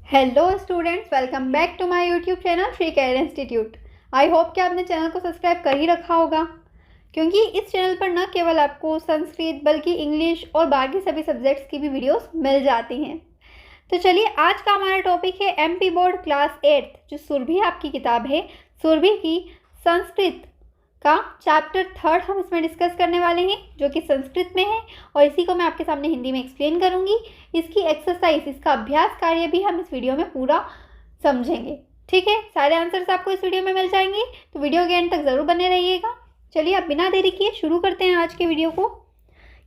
Hello students, welcome back to my YouTube channel Shri Career Institute. I hope कि आपने channel को subscribe कर ही रखा होगा, क्योंकि इस चैनल पर न केवल आपको संस्कृत बल्कि इंग्लिश और बाकी सभी सब्जेक्ट्स की भी वीडियोस मिल जाती हैं। तो चलिए, आज का हमारा टॉपिक है एमपी बोर्ड क्लास 8 जो सुरभि आपकी किताब है, सुरभि की संस्कृत का चैप्टर 3 हम इसमें डिस्कस करने वाले हैं, जो कि संस्कृत में है और इसी को मैं आपके सामने हिंदी में एक्सप्लेन करूंगी। इसकी एक्सरसाइज, इसका अभ्यास कार्य भी हम इस वीडियो में पूरा समझेंगे। ठीक है, सारे आंसर्स आपको इस वीडियो में मिल जाएंगे, तो वीडियो के एंड तक ज़रूर बने रहिएगा। चलिए, अब बिना देरी किए शुरू करते हैं आज के वीडियो को।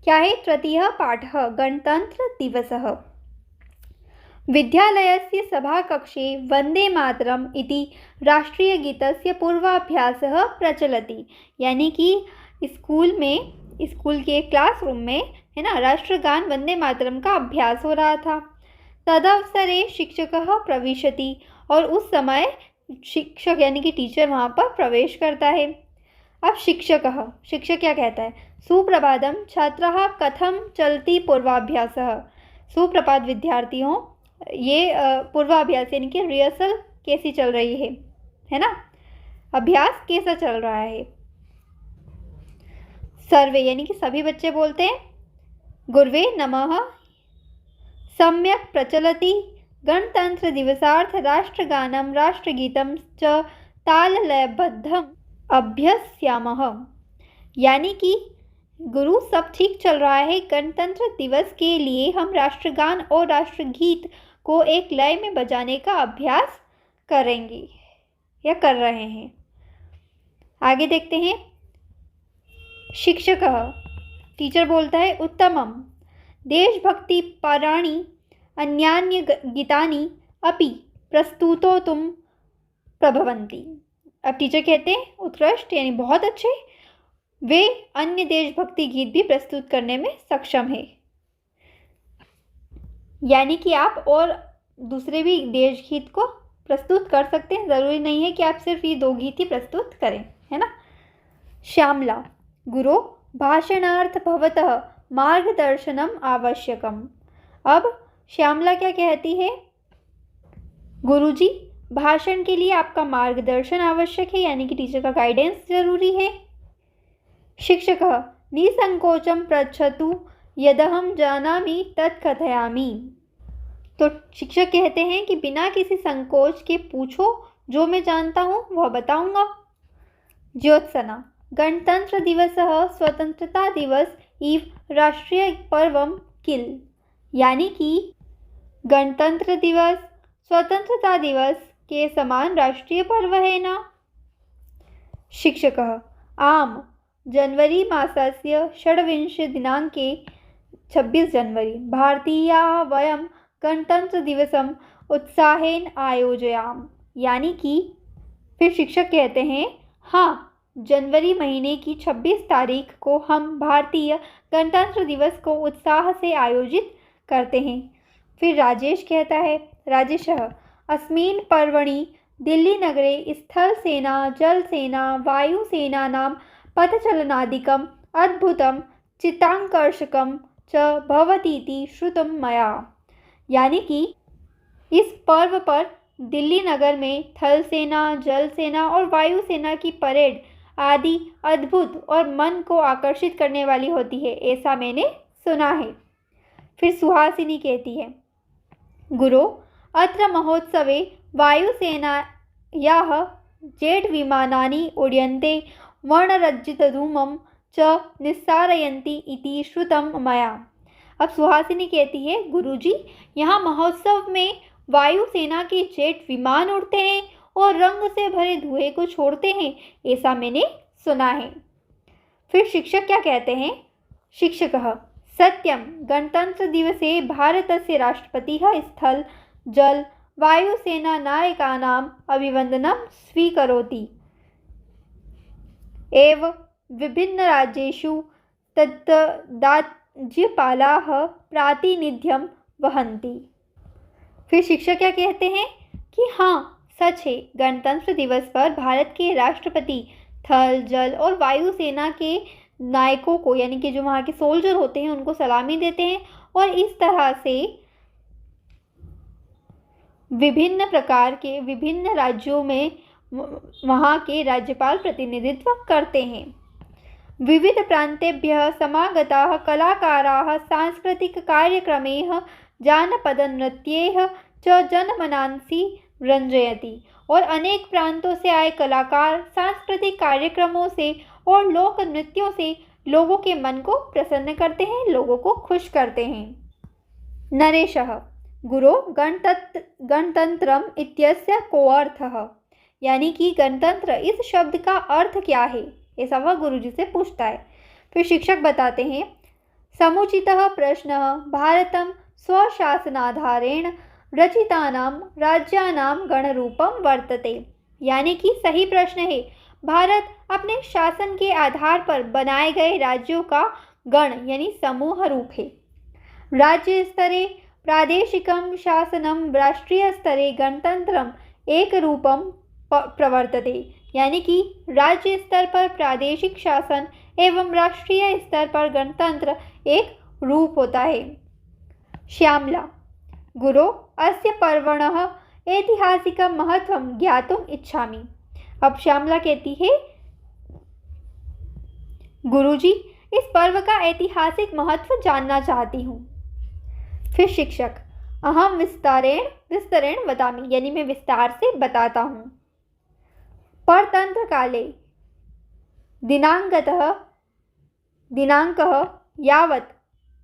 क्या है? तृतीय पाठः गणतंत्र दिवसः। विद्यालयस्य सभाकक्षे वंदे मातरम इति राष्ट्रीयगीतस्य पूर्वाभ्यासः प्रचलति। यानी कि स्कूल के क्लासरूम में है ना, राष्ट्रगान वंदे मातरम का अभ्यास हो रहा था। तदवसरे शिक्षकः प्रविशति, और उस समय शिक्षक यानी कि टीचर वहाँ पर प्रवेश करता है। अब शिक्षक क्या कहता है? सुप्रभातम छात्राः कथम चलति पूर्वाभ्यासः। सुप्रभात विद्यार्थियों, ये पूर्वाभ्यास यानी कि रिहर्सल कैसी चल रही है ना, अभ्यास कैसा चल रहा है। सर्वे यानी कि सभी बच्चे बोलते हैं गुरवे नमः सम्यक प्रचलति गणतंत्र दिवसार्थ राष्ट्रगानम राष्ट्रगीतम च ताललयबद्धम अभ्यस्यामः। यानी कि गुरु, सब ठीक चल रहा है, गणतंत्र दिवस के लिए हम राष्ट्रगान और राष्ट्रगीत को एक लय में बजाने का अभ्यास करेंगे या कर रहे हैं। आगे देखते हैं। शिक्षक टीचर बोलता है उत्तमम देशभक्ति पराणि अन्यान्य गीतानि अपि प्रस्तुतोतुं प्रभवन्ति। अब टीचर कहते हैं उत्कृष्ट यानी बहुत अच्छे, वे अन्य देशभक्ति गीत भी प्रस्तुत करने में सक्षम है। यानी कि आप और दूसरे भी देश गीत को प्रस्तुत कर सकते हैं, ज़रूरी नहीं है कि आप सिर्फ ये 2 गीत ही प्रस्तुत करें, है ना। श्यामला गुरु भाषणार्थ भवतः मार्गदर्शनम आवश्यकम। अब श्यामला क्या कहती है? गुरुजी, भाषण के लिए आपका मार्गदर्शन आवश्यक है, यानी कि टीचर का गाइडेंस जरूरी है। शिक्षक निसंकोचम पृच्छतु यदहम जानामि तत् कथयामि। तो शिक्षक कहते हैं कि बिना किसी संकोच के पूछो, जो मैं जानता हूँ वह बताऊंगा। ज्योत्सना गणतंत्र दिवसः स्वतंत्रता दिवस इव राष्ट्रीय पर्वम किल। यानी कि गणतंत्र दिवस स्वतंत्रता दिवस के समान राष्ट्रीय पर्व है ना। शिक्षक आम जनवरी मासस्य षड्विंश दिनांके 26 जनवरी भारतीयाः वयं गणतंत्र दिवसम उत्साहेन आयोजयाम। यानी कि फिर शिक्षक कहते हैं हाँ, जनवरी महीने की 26 तारीख को हम भारतीय गणतंत्र दिवस को उत्साह से आयोजित करते हैं। फिर राजेश कहता है राजेशः अस्मिन् पर्वणि दिल्ली नगरे स्थल सेना जल सेना वायुसेनानां पथचलनादिकम् अद्भुतं चित्ताकर्षकं च भवतीति श्रुतं मया। यानी कि इस पर्व पर दिल्ली नगर में थल सेना, जल सेना और वायु सेना की परेड आदि अद्भुत और मन को आकर्षित करने वाली होती है, ऐसा मैंने सुना है। फिर सुहासिनी कहती है गुरु अत्र महोत्सवे वायुसेनायाः जेट विमानानि उड्यन्ते वर्णरज्जितधूमं च निस्सारयन्ति इति श्रुतं मया। अब सुहासिनी कहती है गुरुजी, यहाँ महोत्सव में वायुसेना के जेट विमान उड़ते हैं और रंग से भरे धुएं को छोड़ते हैं, ऐसा मैंने सुना है। फिर शिक्षक क्या कहते हैं? शिक्षकः सत्यम गणतंत्र दिवसे भारतस्य राष्ट्रपतिः स्थल जल वायुसेना नायकानाम् अभिवंदनं स्वीकरोति एव विभिन्न राज्येषु राज्यपालाः प्रातिनिध्यं वहन्ति। फिर शिक्षक क्या कहते हैं कि हाँ, सच है, गणतंत्र दिवस पर भारत के राष्ट्रपति थल जल और वायु सेना के नायकों को, यानी कि जो वहाँ के सोल्जर होते हैं, उनको सलामी देते हैं और इस तरह से विभिन्न प्रकार के विभिन्न राज्यों में वहाँ के राज्यपाल प्रतिनिधित्व करते हैं। विविध प्रान्तेभ्यः समागताः कलाकाराः सांस्कृतिककार्यक्रमैः जानपदनृत्यैः च जनमनांसि रंजयति। और अनेक प्रांतों से आए कलाकार सांस्कृतिक कार्यक्रमों से और लोक नृत्यों से लोगों के मन को प्रसन्न करते हैं, लोगों को खुश करते हैं। नरेशः गुरो गणतंत्रम इत्यस्य को अर्थः, यानी कि गणतंत्र इस शब्द का अर्थ क्या है, ऐसा वह गुरुजी से पूछता है। फिर शिक्षक बताते हैं, समुचितः प्रश्नः भारतं स्वशासनाधारेण रचितानां राज्यानां गणरूपं वर्तते, यानी कि सही प्रश्न है, भारत अपने शासन के आधार पर बनाए गए राज्यों का गण यानी समूह रूप है। राज्य स्तरे प्रादेशिकं शासनं राष्ट्रीय स्तरे गणतंत्रम एक रूपम प्रवर्तते, यानी कि राज्य स्तर पर प्रादेशिक शासन एवं राष्ट्रीय स्तर पर गणतंत्र एक रूप होता है। श्यामला गुरो अस्य पर्वणः ऐतिहासिकं महत्वं ज्ञातुम् इच्छामि। अब श्यामला कहती है, गुरुजी इस पर्व का ऐतिहासिक महत्व जानना चाहती हूँ। फिर शिक्षक, अहम विस्तरेण वदामि, यानी मैं विस्तार से बताता हूँ। परतंत्र काले दिनांकः यावत्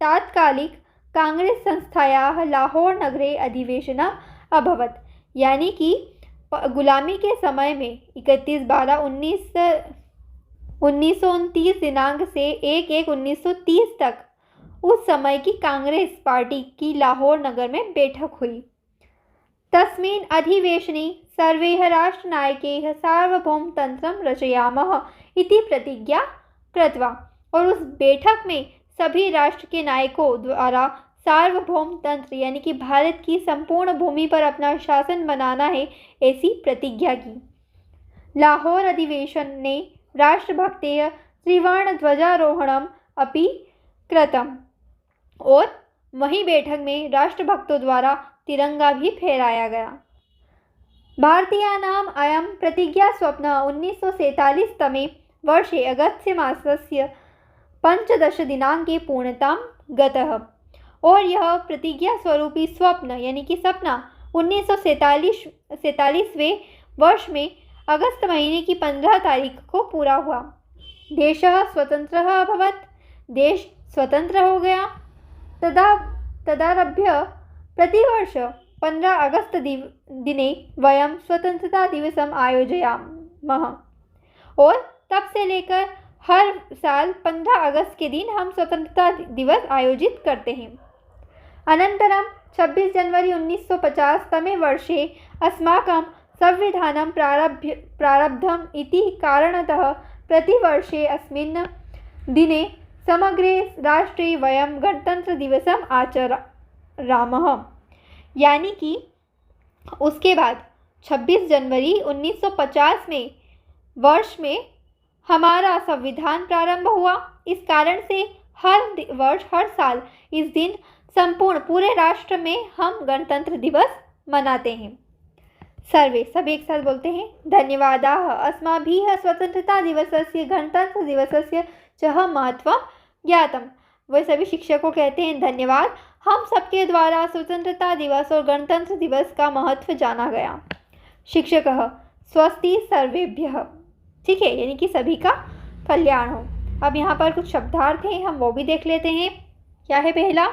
तात्कालिक कांग्रेस संस्थायाः लाहौर नगरे अधिवेशनम् अभवत्, यानी कि गुलामी के समय में 31/12/1929 दिनांक से 1/1/1930 तक उस समय की कांग्रेस पार्टी की लाहौर नगर में बैठक हुई। तस्मिन् अधिवेशने सर्वैः राष्ट्रनायकैः सार्वभौमतन्त्रं रचयामः इति प्रतिज्ञा कृत्वा, और उस बैठक में सभी राष्ट्र के नायकों द्वारा सार्वभौम तंत्र यानी कि भारत की संपूर्ण भूमि पर अपना शासन बनाना है, ऐसी प्रतिज्ञा की। लाहौर अधिवेशन ने राष्ट्रभक्तेः त्रिवर्णध्वजारोहणम् अपि कृतम्, और वहीं बैठक में राष्ट्रभक्तों द्वारा तिरंगा भी फहराया गया। भारतीयानाम् अयं प्रतिज्ञास्वप्नः 1947 तमे वर्षे अगस्त्यमासस्य 15 दिनांके पूर्णतां गतः, और यह प्रतिज्ञा स्वरूपी स्वप्न यानी कि सपना 1947वें वर्ष में अगस्त महीने की 15 तारीख को पूरा हुआ। देशः स्वतंत्रः अभवत्, देश स्वतंत्र हो गया। तदारभ्य प्रतिवर्ष 15 अगस्त दिने वयं स्वतंत्रता दिवसम् आयोजयामः, और तब से लेकर हर साल 15 अगस्त के दिन हम स्वतंत्रता दिवस आयोजित करते हैं। अनन्तरं 26 जनवरी 1950 तमे वर्षे अस्माकं संविधानं प्रारब्धम् इति कारणतः प्रतिवर्षे अस्मिन् दिने समग्रे राष्ट्रे वयं गणतंत्रदिवसम् आचरामः, यानी कि उसके बाद 26 जनवरी 1950 में वर्ष में हमारा संविधान प्रारंभ हुआ। इस कारण से हर साल इस दिन संपूर्ण पूरे राष्ट्र में हम गणतंत्र दिवस मनाते हैं। सब एक साथ बोलते हैं, धन्यवादाः अस्माभिः स्वतंत्रता दिवसस्य गणतंत्र दिवसस्य च महत्वं ज्ञातम्। वह सभी शिक्षकों कहते हैं, धन्यवाद, हम सबके द्वारा स्वतंत्रता दिवस और गणतंत्र दिवस का महत्व जाना गया। शिक्षकः स्वस्ति सर्वेभ्यः, ठीक है, यानी कि सभी का कल्याण हो। अब यहाँ पर कुछ शब्दार्थ हैं, हम वो भी देख लेते हैं। क्या है पहला?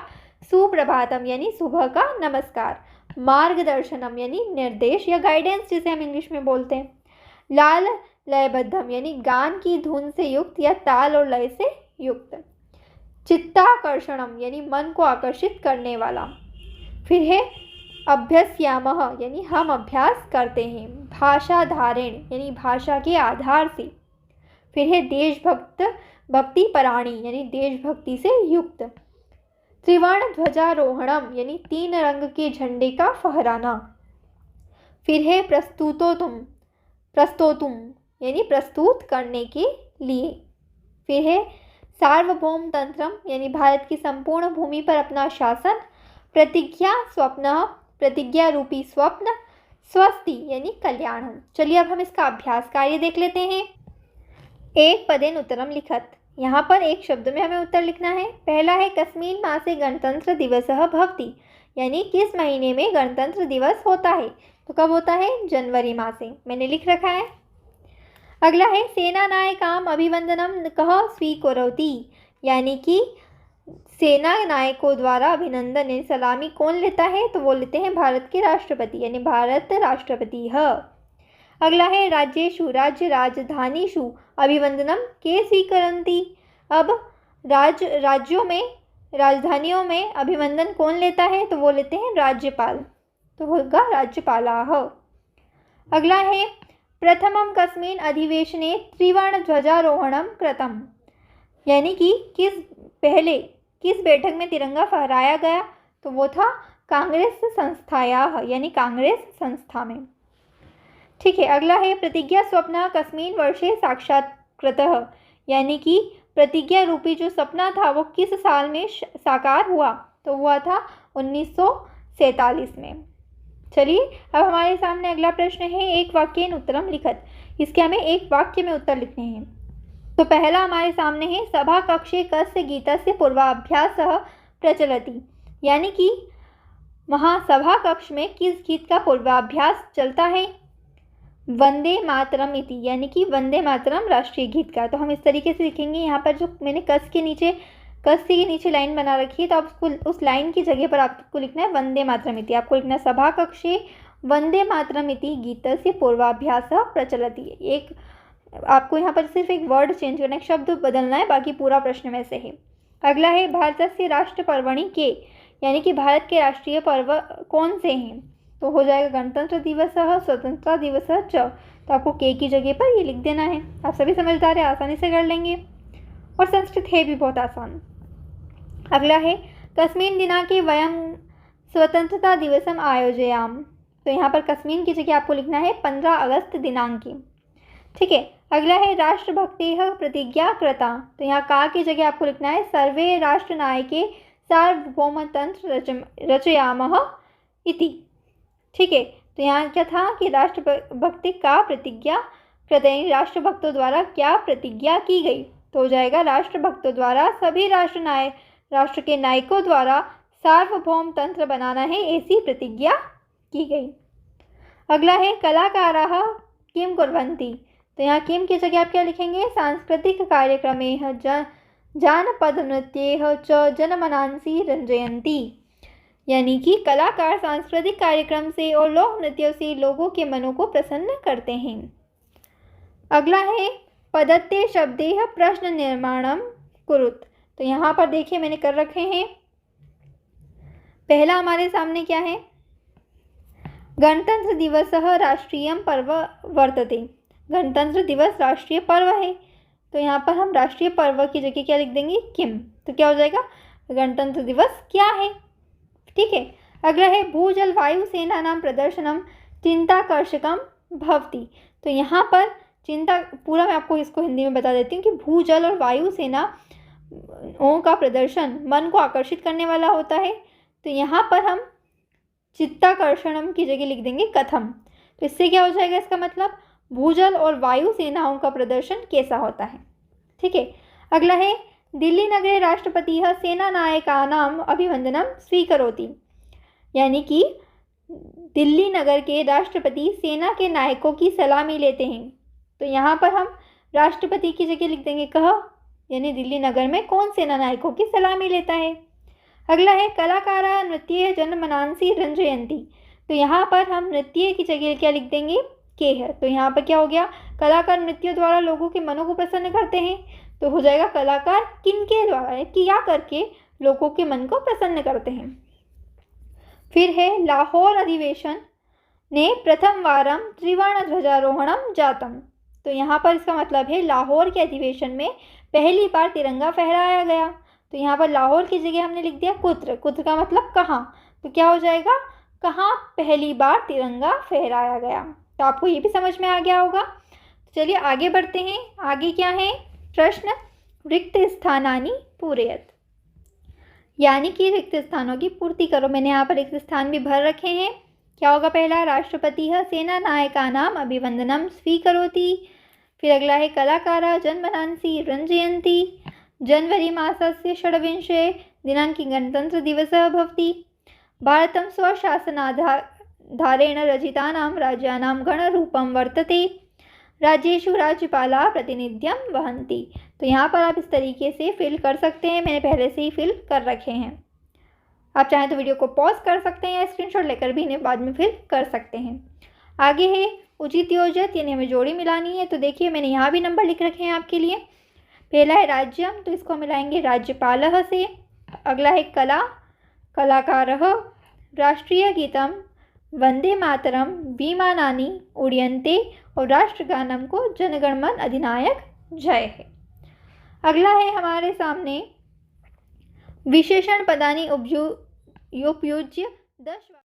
सुप्रभातम यानी सुबह का नमस्कार। मार्गदर्शनम यानी निर्देश या गाइडेंस, जिसे हम इंग्लिश में बोलते हैं। लाल लयबद्धम यानी गान की धुन से युक्त या ताल और लय से युक्त। चित्ताकर्षणम यानी मन को आकर्षित करने वाला। फिर है अभ्यस्यामः यानी हम अभ्यास करते हैं। भाषा धारेण यानी भाषा के आधार से। फिर है भक्ति पराणी यानी देशभक्ति से युक्त। त्रिवर्ण ध्वजारोहणम यानी 3 रंग के झंडे का फहराना। फिर है प्रस्तोतुम यानी प्रस्तुत करने के लिए। फिर है सार्वभौम तंत्रम यानी भारत की संपूर्ण भूमि पर अपना शासन। प्रतिज्ञा स्वप्न प्रतिज्ञा रूपी स्वप्न, स्वस्ति यानी कल्याण। चलिए अब हम इसका अभ्यास कार्य देख लेते हैं। एक पदेन उत्तरम लिखत। यहाँ पर एक शब्द में हमें उत्तर लिखना है। पहला है कस्मिन् मासे गणतंत्र दिवसः भवति, यानी किस महीने में गणतंत्र दिवस होता है। तो कब होता है? जनवरी माह से, मैंने लिख रखा है। अगला है सेनानायकाम अभिवंदनम कः स्वीकरोति, यानी कि सेना नायकों द्वारा अभिनंदन यानी सलामी कौन लेता है? तो वो लेते हैं भारत के राष्ट्रपति यानी भारत राष्ट्रपति है। अगला है राज्येषु राज्य राजधानीषु अभिवंदनम के स्वीकरन्ति। अब राज्यों में राजधानियों में अभिवंदन कौन लेता है? तो वो लेते हैं राज्यपाल, तो होगा राज्यपालाः। अगला है प्रथमम कस्मिन् अधिवेशने त्रिवर्णध्वजारोहणम कृतम, यानी कि किस बैठक में तिरंगा फहराया गया? तो वो था कांग्रेस संस्थायाः यानी कांग्रेस संस्था में। ठीक है। अगला है प्रतिज्ञा स्वप्न कस्मिन् वर्षे साक्षात्कृतः, यानी कि प्रतिज्ञा रूपी जो सपना था वो किस साल में साकार हुआ? तो हुआ था 1947 में। चलिए अब हमारे सामने अगला प्रश्न है एक वाक्येन उत्तरम लिखत। इसके हमें एक वाक्य में उत्तर लिखने हैं। तो पहला हमारे सामने है सभा कक्षे कस्य गीतस्य पूर्वाभ्यासः प्रचलति, यानी कि वहाँ सभा कक्ष में किस गीत का पूर्वाभ्यास चलता है? वंदे मातरम इति, यानी कि वंदे मातरम राष्ट्रीय गीत का। तो हम इस तरीके से लिखेंगे। यहाँ पर जो मैंने कस के नीचे लाइन बना रखी है, तो आप उसको उस लाइन की जगह पर आपको लिखना है वंदे मातरम इति। आपको लिखना है सभा कक्षे वंदे मातरम इति गीतस्य पूर्वाभ्यासः प्रचलति। एक आपको यहाँ पर सिर्फ एक वर्ड चेंज करना है, शब्द बदलना है, बाकी पूरा प्रश्न में से है। अगला है भारतस्य राष्ट्र पर्वणि के, यानी कि भारत के राष्ट्रीय पर्व कौन से हैं? तो हो जाएगा गणतंत्र दिवस, स्वतंत्रता दिवस च। तो आपको के की जगह पर ये लिख देना है। आप सभी समझदार हैं, आसानी से कर लेंगे, और संस्कृत है भी बहुत आसान। अगला है कस्मिन् दिनांके वयं स्वतंत्रता दिवसम आयोजयाम। तो यहाँ पर कस्मिन् की जगह आपको लिखना है 15 अगस्त दिनांके। ठीक है। अगला है राष्ट्रभक्तेः प्रतिज्ञा कृता। तो यहाँ का की जगह आपको लिखना है सर्वे राष्ट्रनायके सार्वभौमतंत्र रचयामः इति। ठीक है। तो यहाँ क्या था कि राष्ट्रभक्ति का प्रतिज्ञा कृत, राष्ट्रभक्तों द्वारा क्या प्रतिज्ञा की गई? तो हो जाएगा राष्ट्रभक्तों द्वारा सभी राष्ट्र के नायकों द्वारा सार्वभौम तंत्र बनाना है, ऐसी प्रतिज्ञा की गई। अगला है कलाकाराः किं कुर्वन्ति। तो यहाँ किम की जगह आप क्या लिखेंगे? सांस्कृतिक कार्यक्रमेः जानपद नृत्येः च जनमनांसि रंजयन्ति, यानी कि कलाकार सांस्कृतिक कार्यक्रम से और लोक नृत्यों से लोगों के मनों को प्रसन्न करते हैं। अगला है पदत्ते शब्देः प्रश्न निर्माणम कुरुत। तो यहाँ पर देखिए मैंने कर रखे हैं। पहला हमारे सामने क्या है? गणतंत्र दिवसः राष्ट्रीय पर्व वर्तते। गणतंत्र दिवस राष्ट्रीय पर्व है, तो यहाँ पर हम राष्ट्रीय पर्व की जगह क्या लिख देंगे? किम। तो क्या हो जाएगा? गणतंत्र दिवस क्या है। ठीक है। अगला है भूजल वायु सेनानां प्रदर्शनम चिंताकर्षकम भवति। तो यहाँ पर चिंता, पूरा मैं आपको इसको हिंदी में बता देती हूँ कि भूजल और वायु सेनाओं का प्रदर्शन मन को आकर्षित करने वाला होता है। तो यहाँ पर हम चित्ताकर्षणम की जगह लिख देंगे कथम। तो इससे क्या हो जाएगा? इसका मतलब भूजल और वायु सेनाओं का प्रदर्शन कैसा होता है। ठीक है। अगला है दिल्ली नगरे राष्ट्रपतिः सेनानायकानां अभिवंदनम स्वीकरोति, यानी कि दिल्ली नगर के राष्ट्रपति सेना के नायकों की सलामी लेते हैं। तो यहाँ पर हम राष्ट्रपति की जगह लिख देंगे कह, यानी दिल्ली नगर में कौन सेना नायकों की सलामी लेता है। अगला है कलाकारा नृत्य जनमनांसि रंजयंती। तो यहाँ पर हम नृत्य की जगह क्या लिख देंगे? के है। तो यहाँ पर क्या हो गया? कलाकार नृत्य द्वारा लोगों के मनों को प्रसन्न करते हैं। तो हो जाएगा कलाकार किनके द्वारा, किया करके लोगों के मन को प्रसन्न करते हैं। फिर है लाहौर अधिवेशन ने प्रथम वारम त्रिवर्ण ध्वजारोहणम जातम। तो यहाँ पर इसका मतलब है लाहौर के अधिवेशन में पहली बार तिरंगा फहराया गया। तो यहाँ पर लाहौर की जगह हमने लिख दिया कुत्र। कुत्र का मतलब कहाँ। तो क्या हो जाएगा? कहाँ पहली बार तिरंगा फहराया गया। तो आपको ये भी समझ में आ गया होगा। चलिए आगे बढ़ते हैं। आगे क्या है? प्रश्न रिक्त स्थानानि पूरयत। यानी कि रिक्त स्थानों की पूर्ति करो। मैंने यहाँ पर रिक्त स्थान भी भर रखे हैं। क्या होगा पहला, राष्ट्रपतिः सेनानायकानाम् अभिवंदनं स्वीकरोति। फिर अगला है कलाकाराः जन्मनांसि रञ्जयन्ति। जनवरी मासस्य षड्विंशे दिनाङ्के गणतन्त्रदिवसः भवति। भारतं स्वशासनाधारेण रचितानां राज्यानां गणरूपं वर्तते। राज्येषु राज्यपालाः प्रातिनिध्यं वहन्ति। तो यहाँ पर आप इस तरीके से फिल कर सकते हैं। मैंने पहले से ही फिल कर रखे हैं। आप चाहें तो वीडियो को पॉज कर सकते हैं या स्क्रीनशॉट लेकर भी इन्हें बाद में फिल कर सकते हैं। आगे है उचित योजित, यानी हमें जोड़ी मिलानी है। तो देखिए मैंने यहाँ भी नंबर लिख रखे हैं आपके लिए। पहला है राज्यम, तो इसको मिलाएंगे राज्यपालः से। अगला है कला, कलाकारः। राष्ट्रीय गीतम वंदे मातरम, विमानानि उड्यन्ते और राष्ट्रगानम को जनगणमन अधिनायक जय है। अगला है हमारे सामने विशेषण पदानि उपयुज्य 10